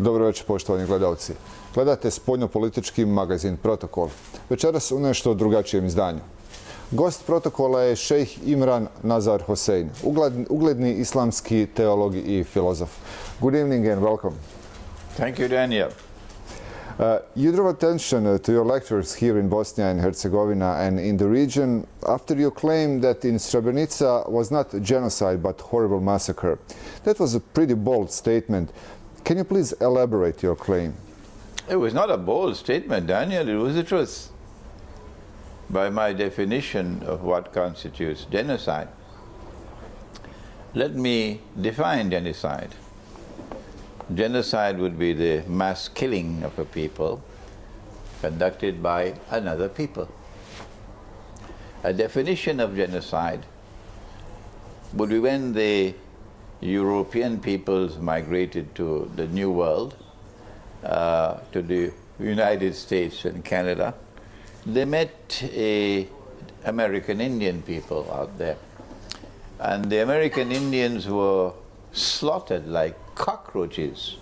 Dobro večer, poštovani gledalci. Gledate spoljnopolitički magazin Protokol. Večeras u nešto drugačijem izdanju. Gost Protokola je šejh Imran Hosein, ugledni islamski teolog i filozof. Good evening and welcome. Thank you, Daniel. You drew attention to your lectures here in Bosnia and Herzegovina and in the region after you claimed that in Srebrenica was not genocide but horrible massacre. That was a pretty bold statement. Can you please elaborate your claim? It was not a bold statement, Daniel, it was the truth. By my definition of what constitutes genocide, let me define genocide. Genocide would be the mass killing of a people conducted by another people. A definition of genocide would be when the European peoples migrated to the New World, to the United States and Canada. They met American Indian people out there. And the American Indians were slaughtered like cockroaches.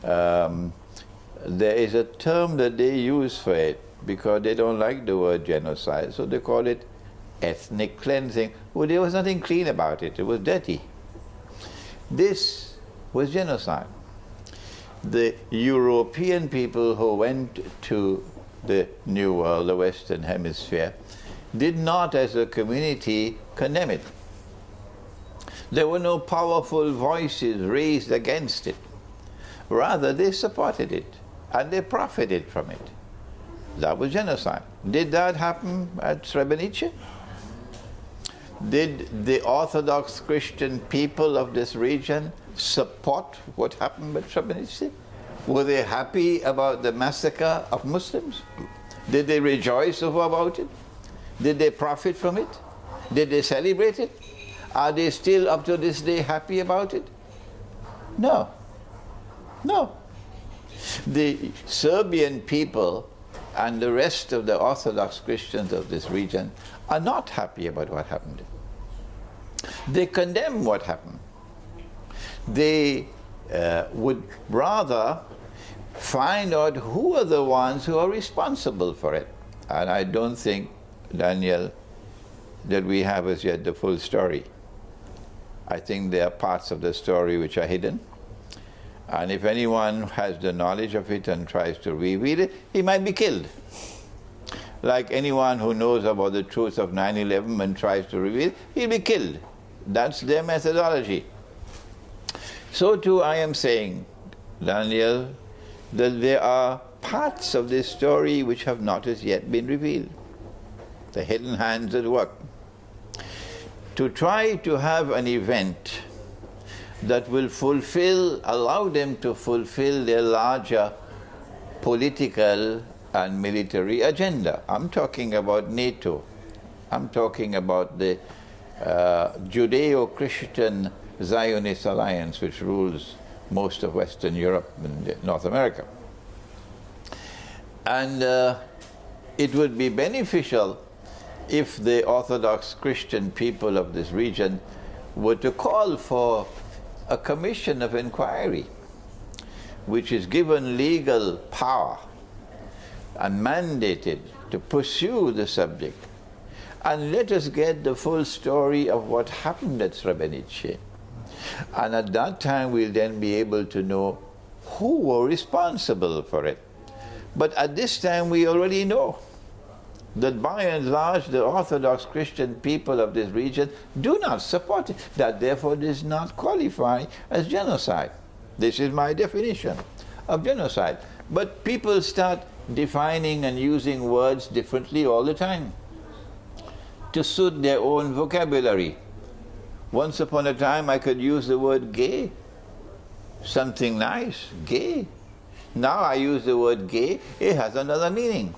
There is a term that they use for it because they don't like the word genocide, so they call it ethnic cleansing. Well, there was nothing clean about it, it was dirty. This was genocide. The European people who went to the New World, the Western Hemisphere, did not as a community condemn it. There were no powerful voices raised against it. Rather, they supported it and they profited from it. That was genocide. Did that happen at Srebrenica? Did the Orthodox Christian people of this region support what happened at Srebrenica? Were they happy about the massacre of Muslims? Did they rejoice about it? Did they profit from it? Did they celebrate it? Are they still up to this day happy about it? No. No. The Serbian people and the rest of the Orthodox Christians of this region are not happy about what happened. They condemn what happened. They would rather find out who are the ones who are responsible for it. And I don't think, Daniel, that we have as yet the full story. I think there are parts of the story which are hidden. And if anyone has the knowledge of it and tries to reveal it, he might be killed. Like anyone who knows about the truth of 9/11 and tries to reveal it, he'll be killed. That's their methodology. So too I am saying, Daniel, that there are parts of this story which have not as yet been revealed. The hidden hands at work. To try to have an event that will allow them to fulfill their larger political and military agenda. I'm talking about NATO. I'm talking about the Judeo-Christian Zionist alliance which rules most of Western Europe and North America. And it would be beneficial if the Orthodox Christian people of this region were to call for a commission of inquiry which is given legal power and mandated to pursue the subject. And let us get the full story of what happened at Srebrenica. And at that time we'll then be able to know who were responsible for it. But at this time we already know that by and large the Orthodox Christian people of this region do not support it. That therefore does not qualify as genocide. This is my definition of genocide. But people start defining and using words differently all the time to suit their own vocabulary. Once upon a time I could use the word gay, something nice, gay. Now I use the word gay, it has another meaning.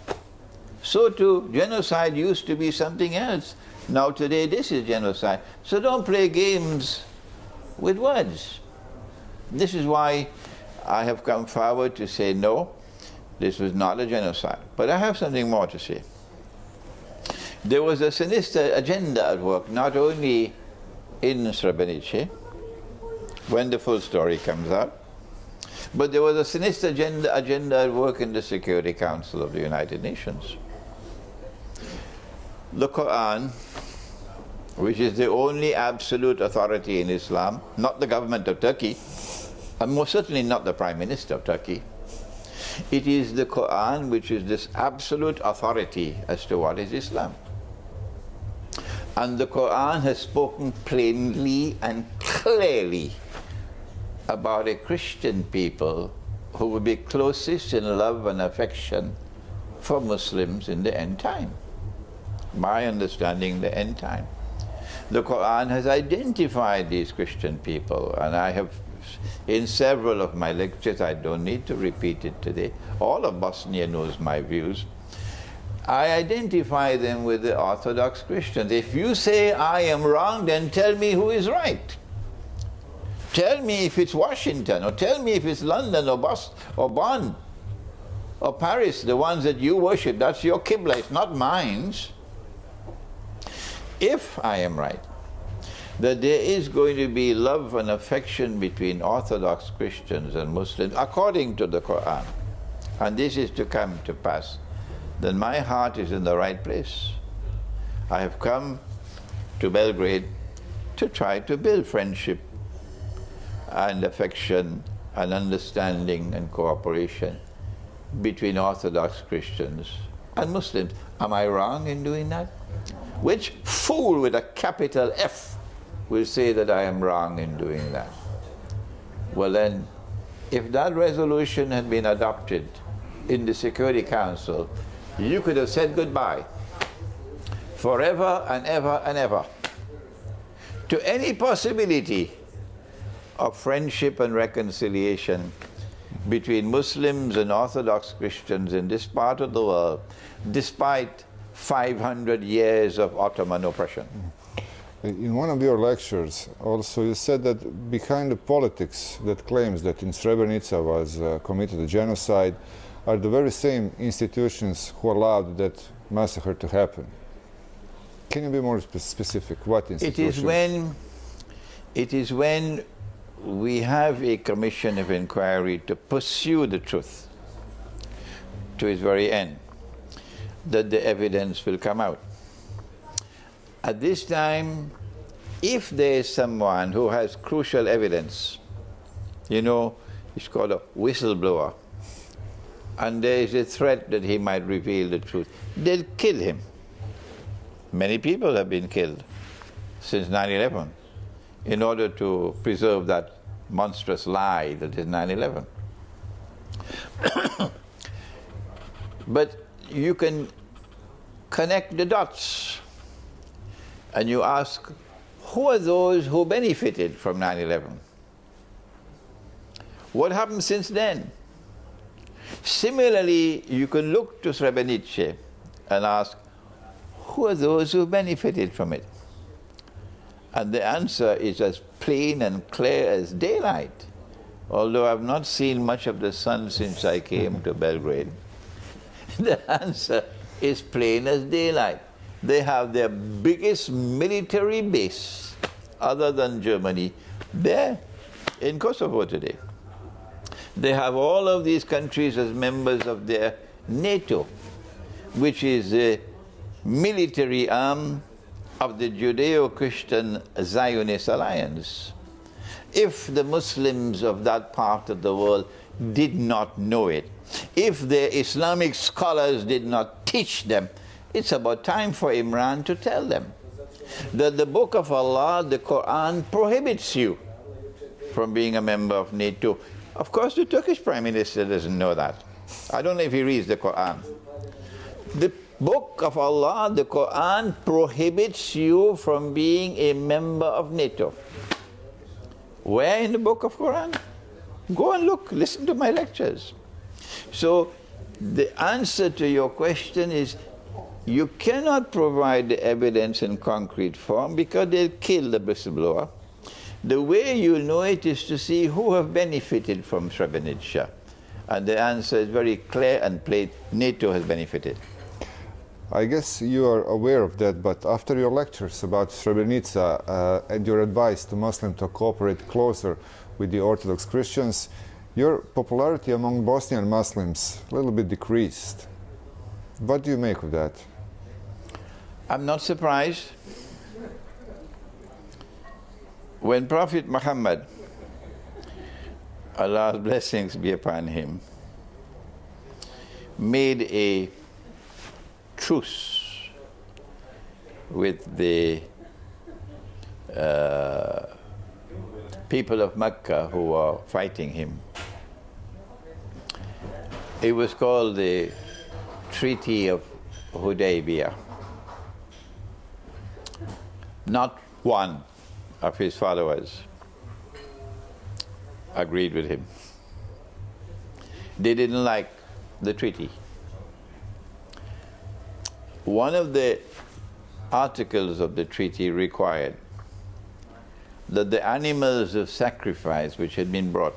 So too, genocide used to be something else. Now today this is genocide. So don't play games with words. This is why I have come forward to say no, this was not a genocide. But I have something more to say. There was a sinister agenda at work, not only in Srebrenica, when the full story comes out, But there was a sinister agenda at work in the Security Council of the United Nations. The Quran, which is the only absolute authority in Islam, not the government of Turkey, and most certainly not the Prime Minister of Turkey. It is the Quran which is this absolute authority as to what is Islam. And the Quran has spoken plainly and clearly about a Christian people who will be closest in love and affection for Muslims in the end time. My understanding, the end time. The Quran has identified these Christian people, and I have, in several of my lectures, I don't need to repeat it today, all of Bosnia knows my views. I identify them with the Orthodox Christians. If you say I am wrong, then tell me who is right. Tell me if it's Washington, or tell me if it's London, or Boston, or Bonn, or Paris, the ones that you worship. That's your Qibla, it's not mine. If I am right, that there is going to be love and affection between Orthodox Christians and Muslims, according to the Quran, and this is to come to pass, then my heart is in the right place. I have come to Belgrade to try to build friendship and affection and understanding and cooperation between Orthodox Christians and Muslims. Am I wrong in doing that? Which fool with a capital F will say that I am wrong in doing that? Well then, if that resolution had been adopted in the Security Council, you could have said goodbye forever and ever and ever to any possibility of friendship and reconciliation between Muslims and Orthodox Christians in this part of the world, despite 500 years of Ottoman oppression. In one of your lectures, also, you said that behind the politics that claims that in Srebrenica was committed a genocide are the very same institutions who allowed that massacre to happen. Can you be more specific? What institutions? It is when we have a commission of inquiry to pursue the truth to its very end that the evidence will come out. At this time, if there is someone who has crucial evidence, you know, it's called a whistleblower, and there is a threat that he might reveal the truth, they'll kill him. Many people have been killed since 9/11 in order to preserve that monstrous lie that is 9/11. But you can connect the dots and you ask, who are those who benefited from 9/11? What happened since then? Similarly, you can look to Srebrenica and ask, who are those who benefited from it? And the answer is as plain and clear as daylight. Although I've not seen much of the sun since I came to Belgrade, the answer is plain as daylight. They have their biggest military base, other than Germany, there in Kosovo today. They have all of these countries as members of their NATO, which is the military arm of the Judeo-Christian Zionist alliance. If the Muslims of that part of the world did not know it, if the Islamic scholars did not teach them, it's about time for Imran to tell them that the Book of Allah, the Quran, prohibits you from being a member of NATO. Of course, the Turkish Prime Minister doesn't know that. I don't know if he reads the Quran. The Book of Allah, the Quran, prohibits you from being a member of NATO. Where in the Book of Quran? Go and look, listen to my lectures. So the answer to your question is, you cannot provide the evidence in concrete form because they'll kill the whistleblower. The way you know it is to see who have benefited from Srebrenica. And the answer is very clear and plain. NATO has benefited. I guess you are aware of that, but after your lectures about Srebrenica and your advice to Muslims to cooperate closer with the Orthodox Christians, Your popularity among Bosnian Muslims a little bit decreased. What do you make of that? I'm not surprised. When Prophet Muhammad, Allah's blessings be upon him, made a truce with the people of Mecca who were fighting him. It was called the Treaty of Hudaybiyah. Not one of his followers agreed with him. They didn't like the treaty. One of the articles of the treaty required that the animals of sacrifice which had been brought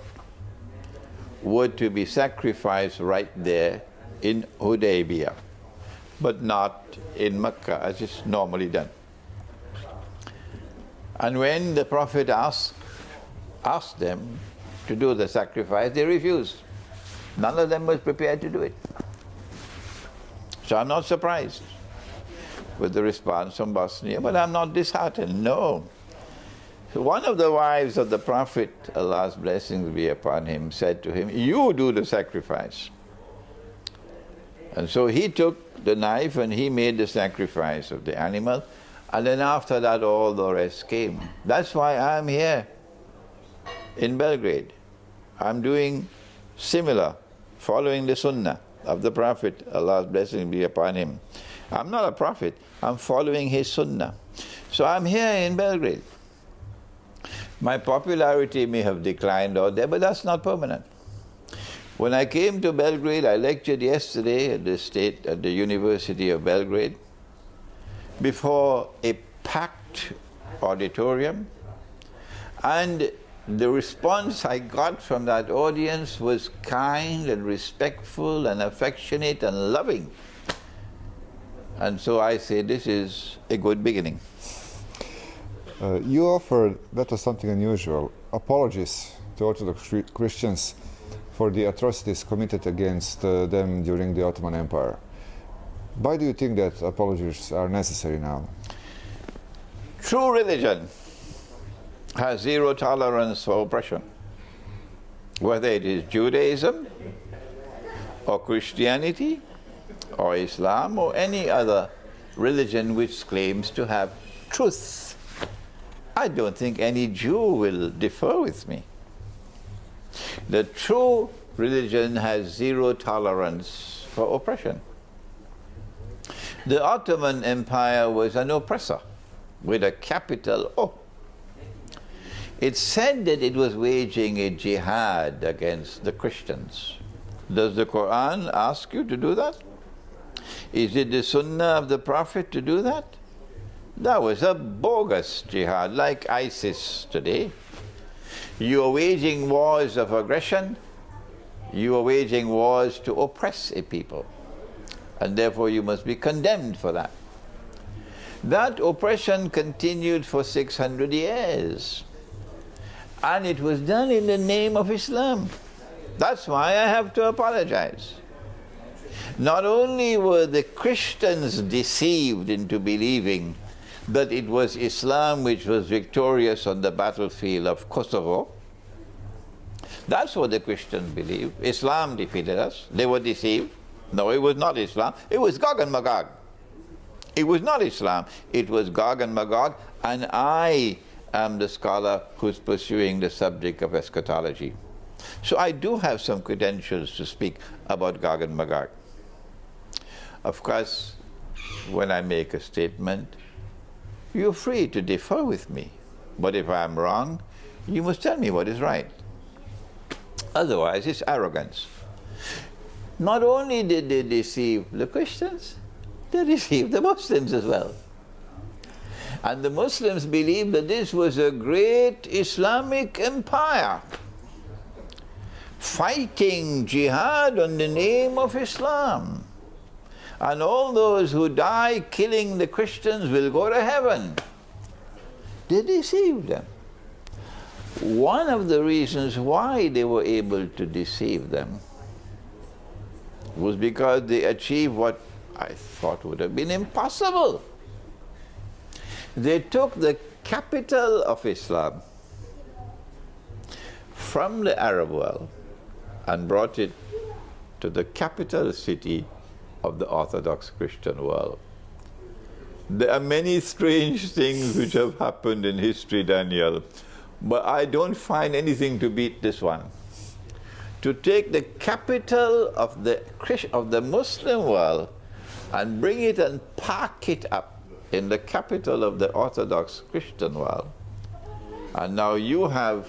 were to be sacrificed right there in Hudaybiyah, but not in Mecca as is normally done. And when the Prophet asked them to do the sacrifice, they refused. None of them was prepared to do it. So I'm not surprised with the response from Bosnia, but I'm not disheartened, no. So one of the wives of the Prophet, Allah's blessings be upon him, said to him, "You do the sacrifice." And so he took the knife and he made the sacrifice of the animal, and then after that all the rest came. That's why I'm here in Belgrade. I'm doing similar, following the sunnah of the Prophet, Allah's blessings be upon him. I'm not a prophet, I'm following his sunnah. So I'm here in Belgrade. My popularity may have declined out there, but that's not permanent. When I came to Belgrade, I lectured yesterday at the University of Belgrade before a packed auditorium, and the response I got from that audience was kind and respectful and affectionate and loving. And so I say this is a good beginning. You offered, that was something unusual, apologies to Orthodox Christians for the atrocities committed against them during the Ottoman Empire. Why do you think that apologies are necessary now? True religion has zero tolerance for oppression, whether it is Judaism or Christianity or Islam or any other religion which claims to have truth. I don't think any Jew will differ with me. The true religion has zero tolerance for oppression. The Ottoman Empire was an oppressor with a capital O. It said that it was waging a jihad against the Christians. Does the Quran ask you to do that? Is it the Sunnah of the Prophet to do that? That was a bogus jihad, like ISIS today. You are waging wars of aggression. You are waging wars to oppress a people. And therefore you must be condemned for that. That oppression continued for 600 years. And it was done in the name of Islam. That's why I have to apologize. Not only were the Christians deceived into believing that it was Islam which was victorious on the battlefield of Kosovo. That's what the Christians believed. Islam defeated us. They were deceived. No, it was not Islam. It was Gog and Magog. It was not Islam. It was Gog and Magog, and I am the scholar who's pursuing the subject of eschatology. So I do have some credentials to speak about Gog and Magog. Of course, when I make a statement, you're free to differ with me. But if I'm wrong, you must tell me what is right. Otherwise, it's arrogance. Not only did they deceive the Christians, they deceived the Muslims as well. And the Muslims believed that this was a great Islamic empire fighting jihad on the name of Islam. And all those who die killing the Christians will go to heaven. They deceived them. one of the reasons why they were able to deceive them was because they achieved what I thought would have been impossible. They took the capital of Islam from the Arab world and brought it to the capital city of the Orthodox Christian world. There are many strange things which have happened in history, Daniel, but I don't find anything to beat this one. To take the capital of the Muslim world and bring it and park it up in the capital of the Orthodox Christian world. And now you have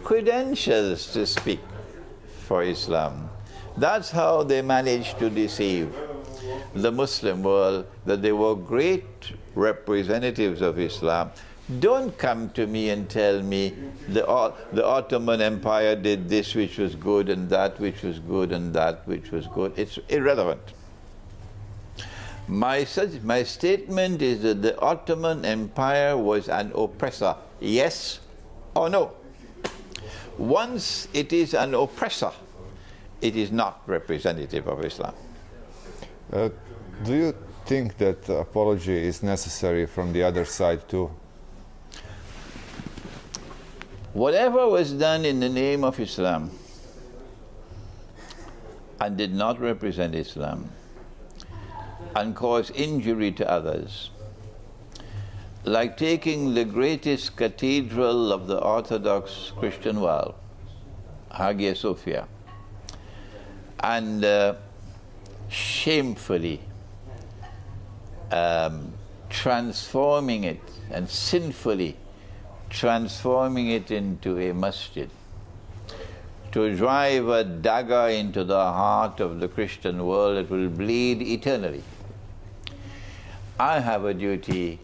credentials to speak for Islam. That's how they managed to deceive the Muslim world, that they were great representatives of Islam. Don't come to me and tell me the Ottoman Empire did this which was good and that which was good and that which was good. It's irrelevant. My statement is that the Ottoman Empire was an oppressor. Yes or no? Once it is an oppressor, it is not representative of Islam. Do you think that apology is necessary from the other side too? Whatever was done in the name of Islam and did not represent Islam and cause injury to others, like taking the greatest cathedral of the Orthodox Christian world, Hagia Sophia, and shamefully transforming it and sinfully transforming it into a masjid, to drive a dagger into the heart of the Christian world that will bleed eternally. I have a duty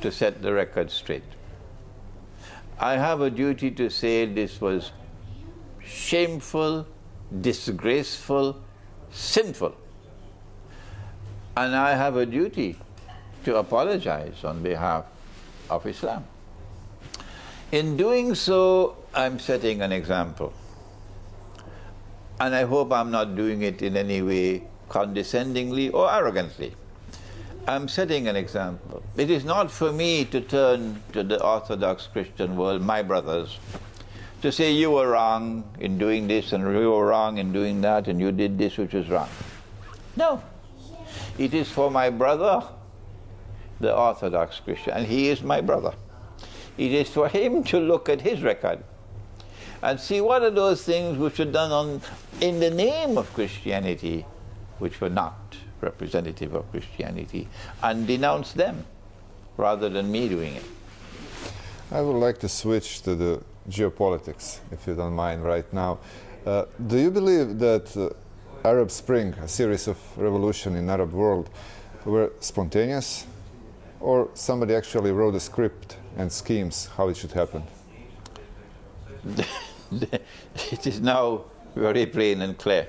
to set the record straight. I have a duty to say this was shameful, disgraceful, sinful. And I have a duty to apologize on behalf of Islam. In doing so, I'm setting an example. And I hope I'm not doing it in any way condescendingly or arrogantly. I'm setting an example. It is not for me to turn to the Orthodox Christian world, my brothers, to say you were wrong in doing this and you were wrong in doing that and you did this which was wrong. No. It is for my brother, the Orthodox Christian, and he is my brother. It is for him to look at his record and see what are those things which are done in the name of Christianity which were not representative of Christianity, and denounce them rather than me doing it. I would like to switch to the geopolitics, if you don't mind, right now. Do you believe that Arab Spring, a series of revolutions in Arab world, were spontaneous, or somebody actually wrote a script and schemes how it should happen? It is now very plain and clear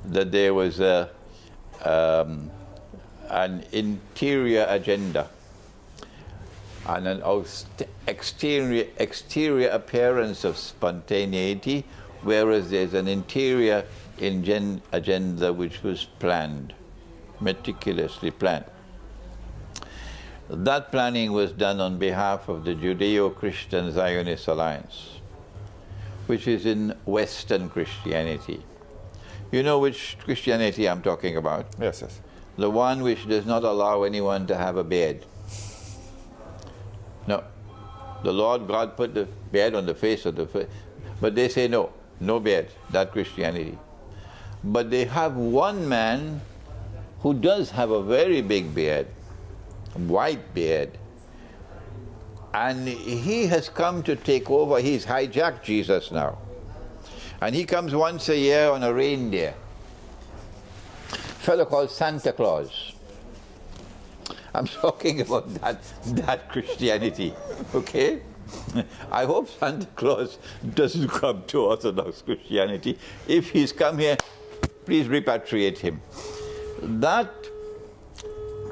that there was an interior agenda and an exterior appearance of spontaneity, whereas there's an interior agenda which was planned, meticulously planned. That planning was done on behalf of the Judeo-Christian Zionist Alliance, which is in Western Christianity. You know which Christianity I'm talking about? Yes, yes. The one which does not allow anyone to have a beard. No. The Lord God put the beard on the face of the face, but they say no, no beard, that Christianity. But they have one man who does have a very big beard, white beard, and he has come to take over. He's hijacked Jesus now, and he comes once a year on a reindeer, a fellow called Santa Claus. I'm talking about that Christianity, okay? I hope Santa Claus doesn't come to Orthodox Christianity. If he's come here, please repatriate him. That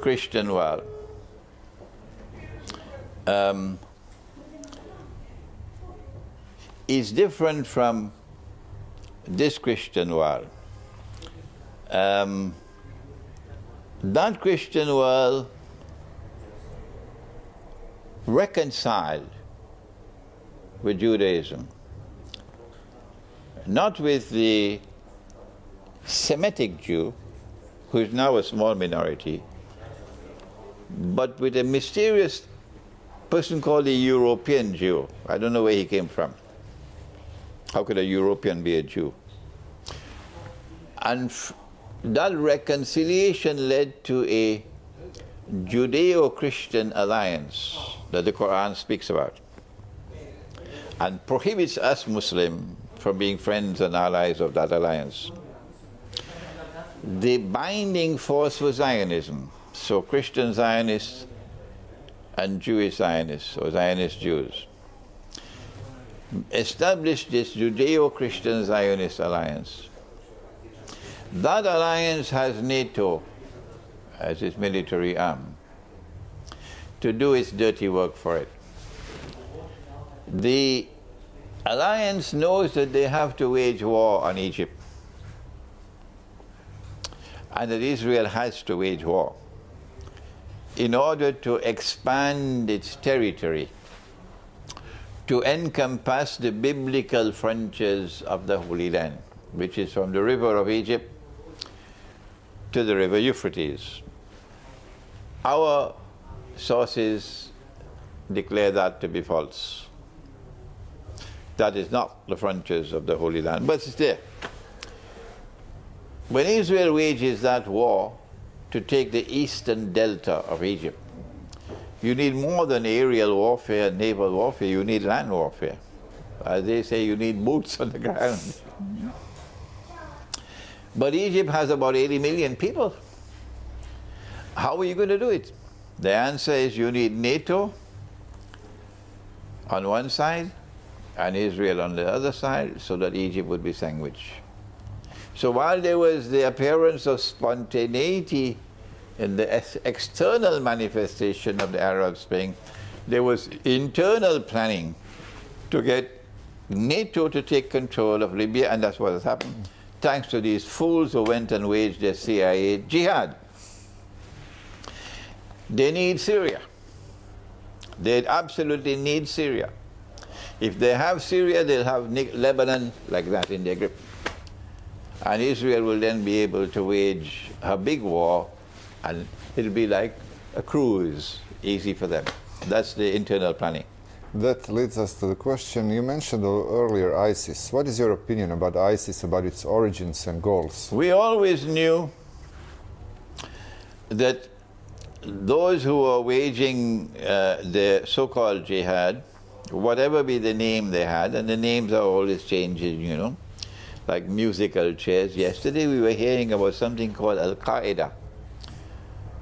Christian world is different from this Christian world. That Christian world reconciled with Judaism, not with the Semitic Jew, who is now a small minority, but with a mysterious person called the European Jew. I don't know where he came from. How could a European be a Jew? And that reconciliation led to a Judeo-Christian alliance that the Quran speaks about, and prohibits us Muslims from being friends and allies of that alliance. The binding force was Zionism. So Christian Zionists and Jewish Zionists, or Zionist Jews, established this Judeo-Christian Zionist alliance. That alliance has NATO as its military arm to do its dirty work for it. The alliance knows that they have to wage war on Egypt, and that Israel has to wage war in order to expand its territory to encompass the biblical frontiers of the Holy Land, which is from the river of Egypt to the river Euphrates. Our sources declare that to be false. That is not the frontiers of the Holy Land, but it's there. When Israel wages that war to take the eastern delta of Egypt, you need more than aerial warfare, naval warfare, you need land warfare. As they say, you need boots on the ground. But Egypt has about 80 million people. How are you going to do it? The answer is you need NATO on one side and Israel on the other side, so that Egypt would be sandwiched. So while there was the appearance of spontaneity in the external manifestation of the Arab Spring, there was internal planning to get NATO to take control of Libya, and that's what has happened, thanks to these fools who went and waged their CIA jihad. They need Syria. They absolutely need Syria. If they have Syria, they'll have Lebanon like that in their grip. And Israel will then be able to wage a big war, and it'll be like a cruise, easy for them. That's the internal planning. That leads us to the question you mentioned earlier, ISIS. What is your opinion about ISIS, about its origins and goals? We always knew that those who are waging the so-called jihad, whatever be the name they had, and the names are always changing, you know, like musical chairs. Yesterday we were hearing about something called Al-Qaeda.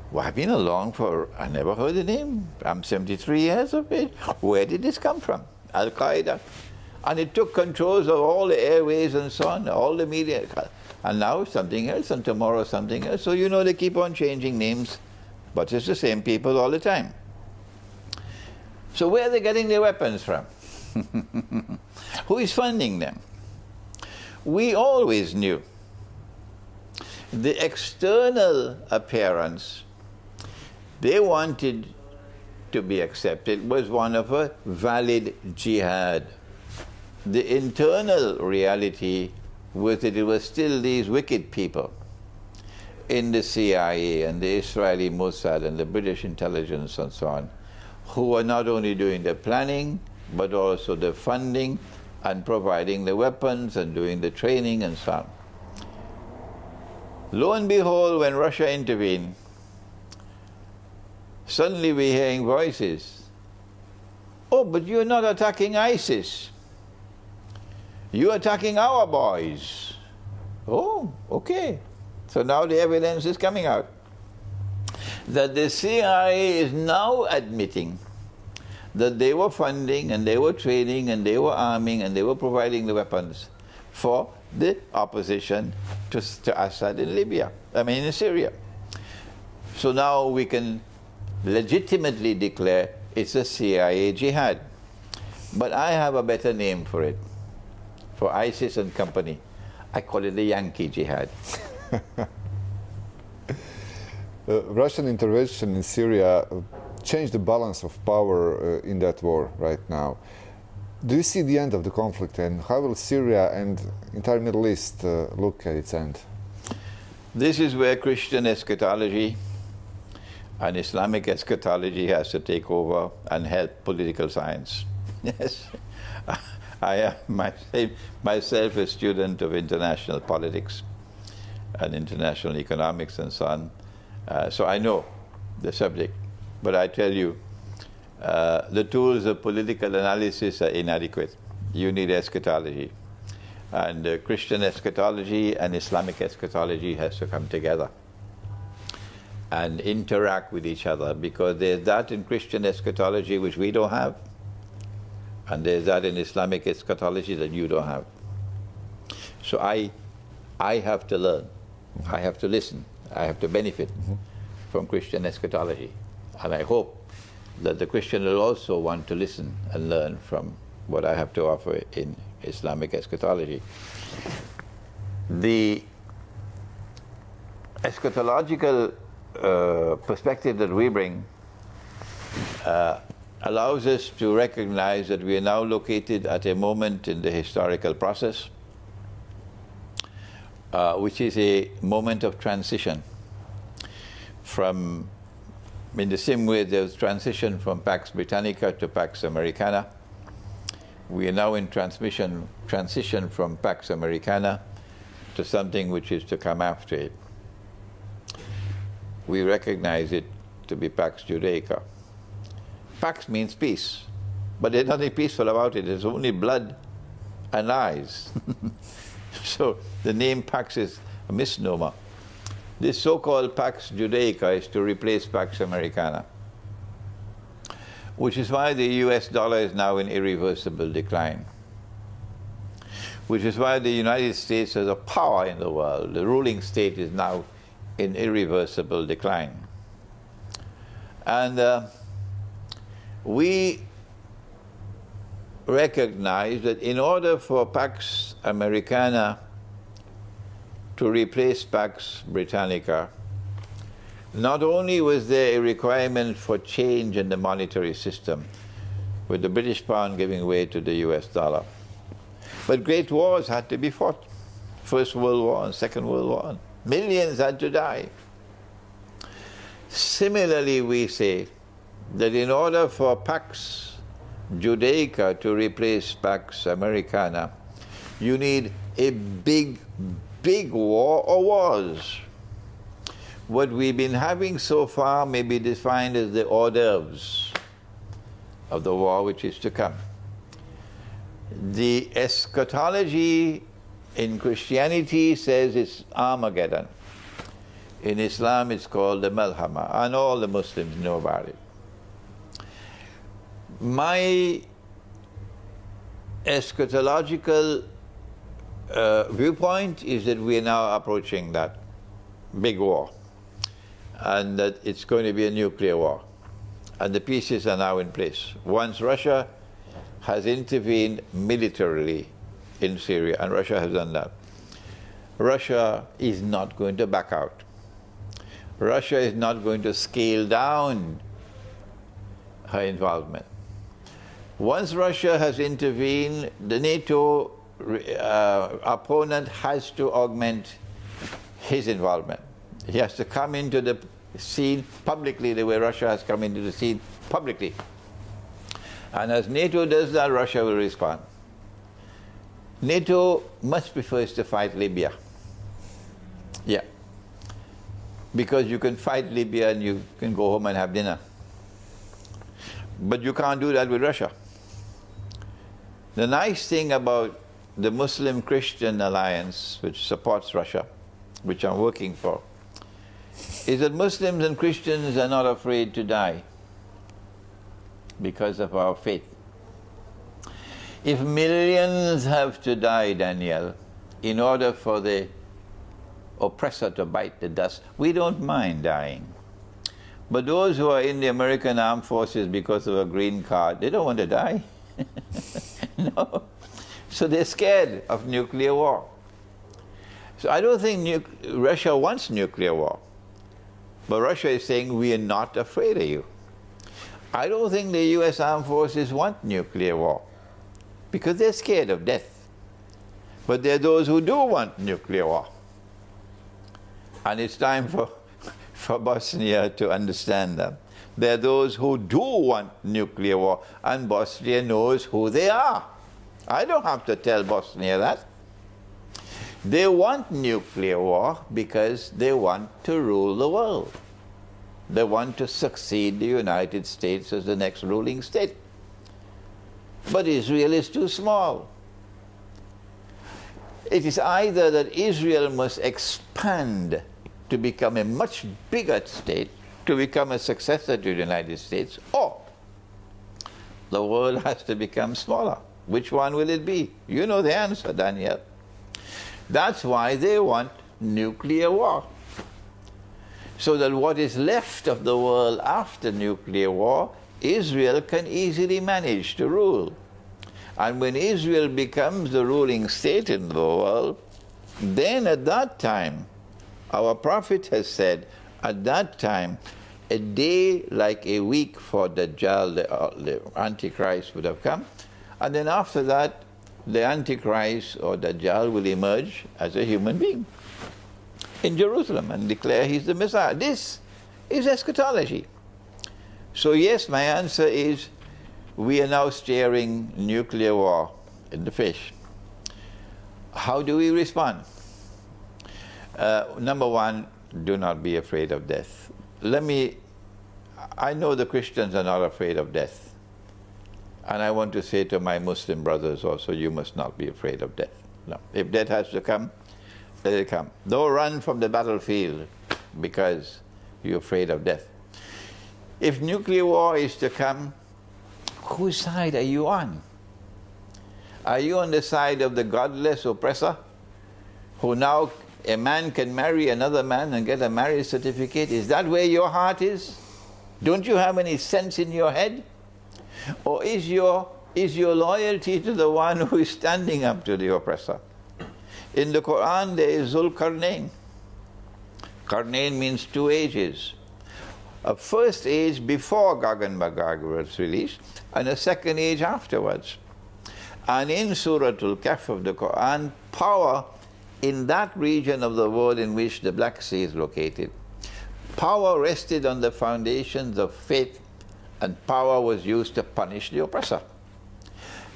Well, I've been along for, I never heard the name. I'm 73 years of age. Where did this come from? Al-Qaeda. And it took controls of all the airways and so on, all the media. And now something else, and tomorrow something else. So you know they keep on changing names, but it's the same people all the time. So where are they getting their weapons from? Who is funding them? We always knew the external appearance they wanted to be accepted was one of a valid jihad. The internal reality was that it was still these wicked people in the CIA and the Israeli Mossad and the British intelligence and so on, who were not only doing the planning, but also the funding and providing the weapons and doing the training and so on. Lo and behold, when Russia intervened, suddenly we're hearing voices. Oh, but you're not attacking ISIS. You're attacking our boys. Oh, okay. So now the evidence is coming out that the CIA is now admitting that they were funding and they were training and they were arming and they were providing the weapons for the opposition to Assad in Libya, in Syria. So now we can legitimately declare it's a CIA jihad. But I have a better name for it. for ISIS and company. I call it the Yankee jihad. Russian intervention in Syria changed the balance of power in that war right now. Do you see the end of the conflict, and how will Syria and entire Middle East look at its end? This is where Christian eschatology and Islamic eschatology has to take over and help political science. Yes, I am myself a student of international politics and international economics and so on, so I know the subject. But I tell you, the tools of political analysis are inadequate. You need eschatology. And Christian eschatology and Islamic eschatology has to come together and interact with each other, because there's that in Christian eschatology which we don't have, and there's that in Islamic eschatology that you don't have. So I have to learn, I have to listen, I have to benefit from Christian eschatology. And I hope that the Christian will also want to listen and learn from what I have to offer in Islamic eschatology. The eschatological perspective that we bring allows us to recognize that we are now located at a moment in the historical process which is a moment of transition from, in the same way there was transition from Pax Britannica to Pax Americana. We are now in transition from Pax Americana to something which is to come after it. We recognize it to be Pax Judaica. Pax means peace, but there's nothing peaceful about it. There's only blood and lies. So the name Pax is a misnomer. This so-called Pax Judaica is to replace Pax Americana, which is why the US dollar is now in irreversible decline, which is why the United States as a power in the world, the ruling state, is now in irreversible decline. And we recognize that in order for Pax Americana to replace Pax Britannica, not only was there a requirement for change in the monetary system, with the British pound giving way to the US dollar, but great wars had to be fought. First World War and Second World War. Millions had to die. Similarly, we say that in order for Pax Judaica to replace Pax Americana, you need a big war or wars. What we've been having so far may be defined as the hors d'oeuvres of the war which is to come. The eschatology in Christianity says it's Armageddon. In Islam it's called the Malhama, and all the Muslims know about it. My eschatological viewpoint is that we are now approaching that big war, and that it's going to be a nuclear war, and the pieces are now in place. Once Russia has intervened militarily in Syria, and Russia has done that, Russia is not going to back out. Russia is not going to scale down her involvement. Once Russia has intervened, the NATO opponent has to augment his involvement. He has to come into the scene publicly the way Russia has come into the scene publicly. And as NATO does that, Russia will respond. NATO much prefers to fight Libya. Yeah. Because you can fight Libya and you can go home and have dinner. But you can't do that with Russia. The nice thing about the Muslim-Christian alliance, which supports Russia, which I'm working for, is that Muslims and Christians are not afraid to die because of our faith. If millions have to die, Daniel, in order for the oppressor to bite the dust, we don't mind dying. But those who are in the American Armed Forces because of a green card, they don't want to die. No. So they're scared of nuclear war. So I don't think Russia wants nuclear war. But Russia is saying, we are not afraid of you. I don't think the US armed forces want nuclear war because they're scared of death. But there are those who do want nuclear war. And it's time for Bosnia to understand that. There are those who do want nuclear war, and Bosnia knows who they are. I don't have to tell Bosnia that. They want nuclear war because they want to rule the world. They want to succeed the United States as the next ruling state. But Israel is too small. It is either that Israel must expand to become a much bigger state, to become a successor to the United States, or the world has to become smaller. Which one will it be? You know the answer, Daniel. That's why they want nuclear war. So that what is left of the world after nuclear war, Israel can easily manage to rule. And when Israel becomes the ruling state in the world, then at that time, our prophet has said, at that time, a day like a week for Dajjal, the Antichrist, would have come. And then after that, the Antichrist or Dajjal will emerge as a human being in Jerusalem and declare he's the Messiah. This is eschatology. So yes, my answer is, we are now staring nuclear war in the face. How do we respond? Number one, do not be afraid of death. I know the Christians are not afraid of death. And I want to say to my Muslim brothers also, you must not be afraid of death. No. If death has to come, let it come. Don't run from the battlefield because you're afraid of death. If nuclear war is to come, whose side are you on? Are you on the side of the godless oppressor, who now a man can marry another man and get a marriage certificate? Is that where your heart is? Don't you have any sense in your head? Or is your loyalty to the one who is standing up to the oppressor? In the Quran there is Zulqarnain. Qarnain means 2 ages. A first age before Gog and Magog was released, and a second age afterwards. And in Surah Al-Kahf of the Quran, power in that region of the world in which the Black Sea is located, power rested on the foundations of faith, and power was used to punish the oppressor.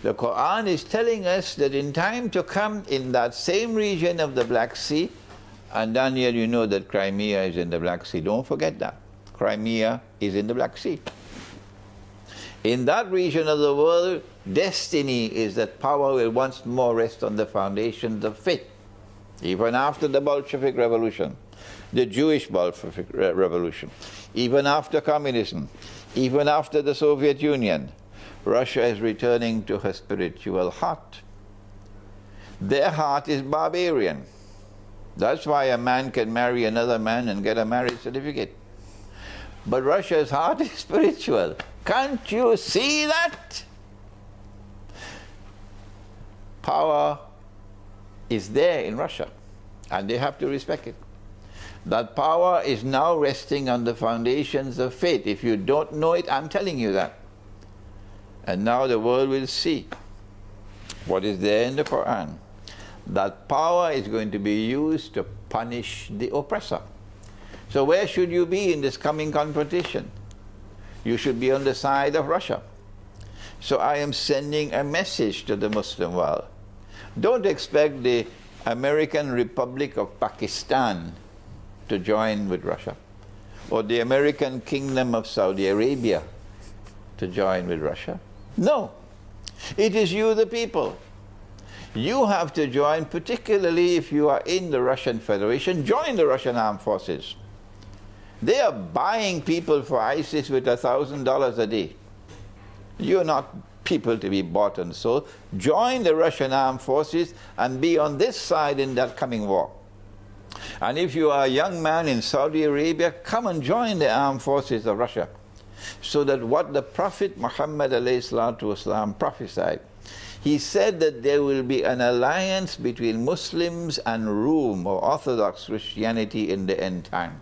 The Quran is telling us that in time to come, in that same region of the Black Sea, and Daniel, you know that Crimea is in the Black Sea, don't forget that. Crimea is in the Black Sea. In that region of the world, destiny is that power will once more rest on the foundations of faith. Even after the Bolshevik Revolution, the Jewish Bolshevik Revolution, even after communism, even after the Soviet Union, Russia is returning to her spiritual heart. Their heart is barbarian. That's why a man can marry another man and get a marriage certificate. But Russia's heart is spiritual. Can't you see that? Power is there in Russia, and they have to respect it. That power is now resting on the foundations of faith. If you don't know it, I'm telling you that. And now the world will see what is there in the Quran. That power is going to be used to punish the oppressor. So where should you be in this coming confrontation? You should be on the side of Russia. So I am sending a message to the Muslim world. Don't expect the American Republic of Pakistan to join with Russia, or the American Kingdom of Saudi Arabia to join with Russia. No, it is you, the people. You have to join, particularly if you are in the Russian Federation. Join the Russian armed forces. They are buying people for ISIS with $1,000 a day. You're not people to be bought and sold. Join the Russian armed forces and be on this side in that coming war. And if you are a young man in Saudi Arabia, come and join the armed forces of Russia. So that what the Prophet Muhammad ﷺ prophesied, He said that there will be an alliance between Muslims and Rome, or Orthodox Christianity, in the end time.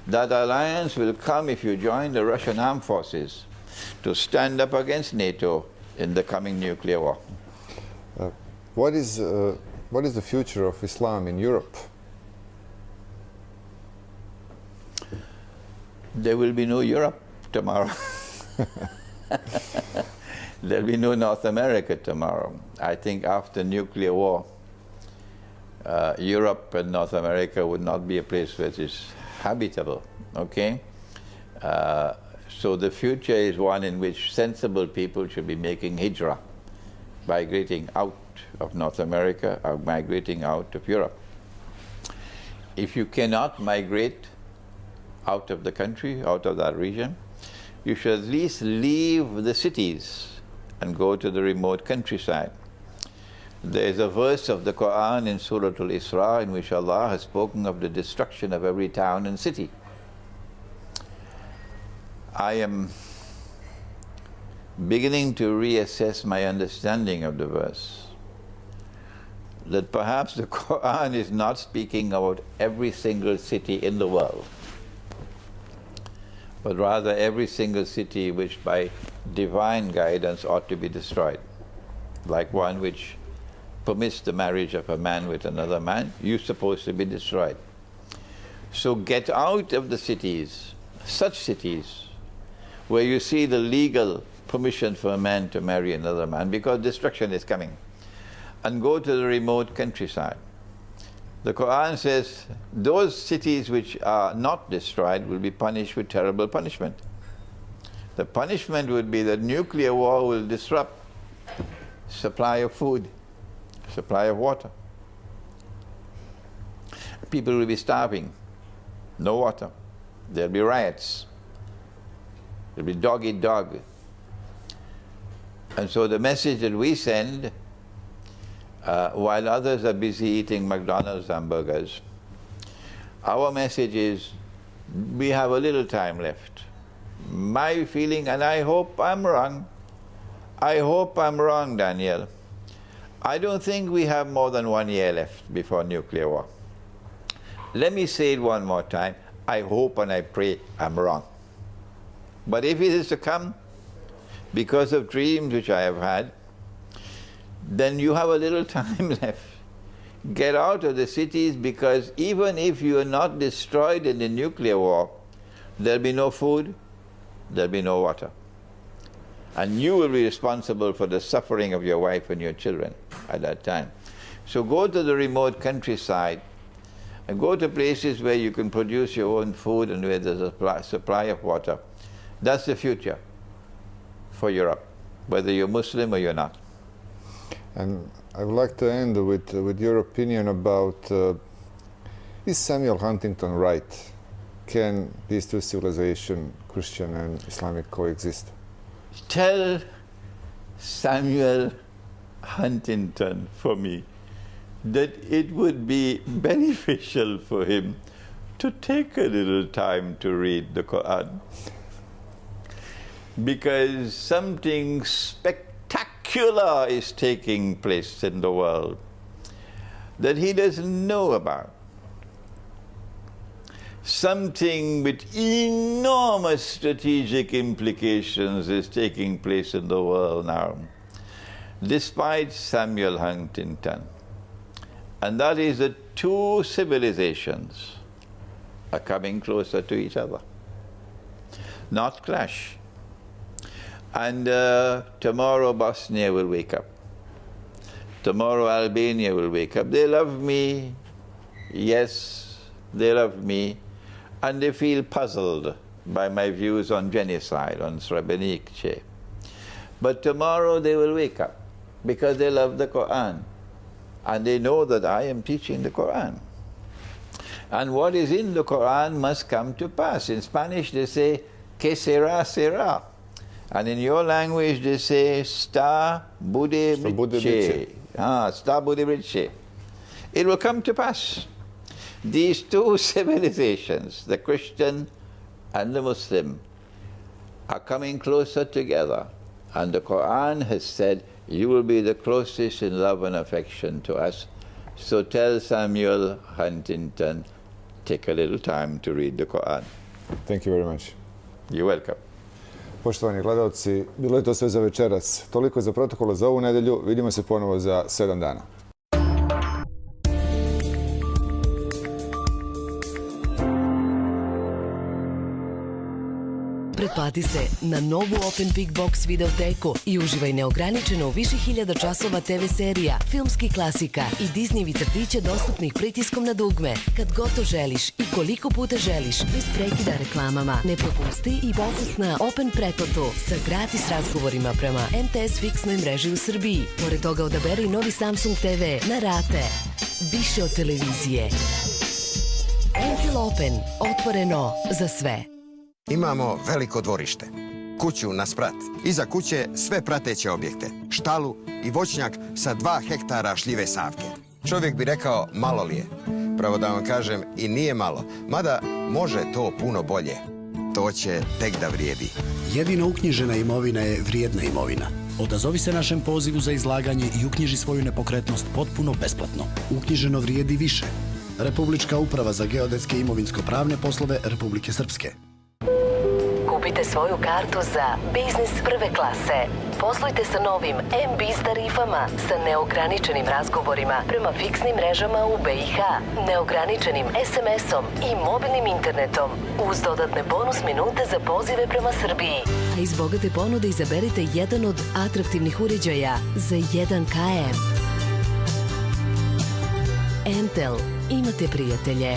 That alliance will come if you join the Russian armed forces to stand up against NATO in the coming nuclear war. What is the future of Islam in Europe? There will be no Europe tomorrow. There will be no North America tomorrow. I think after nuclear war, Europe and North America would not be a place where it is habitable, okay? So the future is one in which sensible people should be making hijrah, migrating out of North America or migrating out of Europe. If you cannot migrate out of the country, out of that region, you should at least leave the cities and go to the remote countryside. There is a verse of the Quran in Surah Al-Isra in which Allah has spoken of the destruction of every town and city. I am beginning to reassess my understanding of the verse, that perhaps the Quran is not speaking about every single city in the world, but rather every single city which by divine guidance ought to be destroyed, like one which permits the marriage of a man with another man, you're supposed to be destroyed. So get out of the cities, such cities, where you see the legal permission for a man to marry another man, because destruction is coming, and go to the remote countryside. The Quran says those cities which are not destroyed will be punished with terrible punishment. The punishment would be that nuclear war will disrupt supply of food, supply of water. People will be starving, no water. There'll be riots. There'll be dog eat dog. And so the message that we send, while others are busy eating McDonald's hamburgers, our message is we have a little time left. My feeling, and I hope I'm wrong, I hope I'm wrong, Daniel, I don't think we have more than 1 year left before nuclear war. Let me say it one more time. I hope and I pray I'm wrong. But if it is to come because of dreams which I have had, then you have a little time left. Get out of the cities, because even if you are not destroyed in the nuclear war, there'll be no food, there'll be no water. And you will be responsible for the suffering of your wife and your children at that time. So go to the remote countryside and go to places where you can produce your own food and where there's a supply of water. That's the future for Europe, whether you're Muslim or you're not. And I would like to end with your opinion about, is Samuel Huntington right? Can these two civilizations, Christian and Islamic, coexist? Tell Samuel Huntington for me that it would be beneficial for him to take a little time to read the Quran, because something spectacular is taking place in the world that he doesn't know about. Something with enormous strategic implications is taking place in the world now, despite Samuel Huntington. And that is that two civilizations are coming closer to each other, not clash. And tomorrow Bosnia will wake up. Tomorrow Albania will wake up. They love me, yes, they love me. And they feel puzzled by my views on genocide, on Srebrenica. But tomorrow they will wake up because they love the Quran. And they know that I am teaching the Quran. And what is in the Quran must come to pass. In Spanish they say, que será, será. And in your language they say, sta bude brice. Sta bude brice. It will come to pass. These two civilizations, the Christian and the Muslim, are coming closer together. And the Quran has said, you will be the closest in love and affection to us. So tell Samuel Huntington, take a little time to read the Quran. Thank you very much. You're welcome. Poštovani gledalci, bilo je to sve za večeras. Toliko za protokole za ovu nedelju. Vidimo se ponovo za 7 dana. Pretplati se na novu Open Pick Box videoteku i uživaj neograničeno u više hiljada časova TV serija, filmskih klasika i Disneyvi crtića dostupnih pritiskom na dugme. Kad god to želiš i koliko puta želiš, bez prekida reklamama. Ne propusti i popust na Open pretplatu sa gratis razgovorima prema MTS fiksnoj mreži u Srbiji. Pored toga odaberi novi Samsung TV na rate. Više od televizije. MTL Open. Otvoreno za sve. Imamo veliko dvorište, kuću na sprat, iza kuće sve prateće objekte, štalu i voćnjak sa 2 hektara šljive savke. Čovjek bi rekao malo li je, pravo da vam kažem i nije malo, mada može to puno bolje. To će tek da vrijedi. Jedina uknjižena imovina je vrijedna imovina. Odazovi se našem pozivu za izlaganje i uknjiži svoju nepokretnost potpuno besplatno. Uknjiženo vrijedi više. Republička uprava za geodetske i imovinsko-pravne poslove Republike Srpske. Kupite svoju kartu za biznis prve klase. Poslujte sa novim M-Biz tarifama sa neograničenim razgovorima prema fiksnim mrežama u BiH, neograničenim SMS-om i mobilnim internetom, uz dodatne bonus minute za pozive prema Srbiji. A iz bogate ponude izaberite jedan od atraktivnih uređaja za 1 km. Entel, imate prijatelje.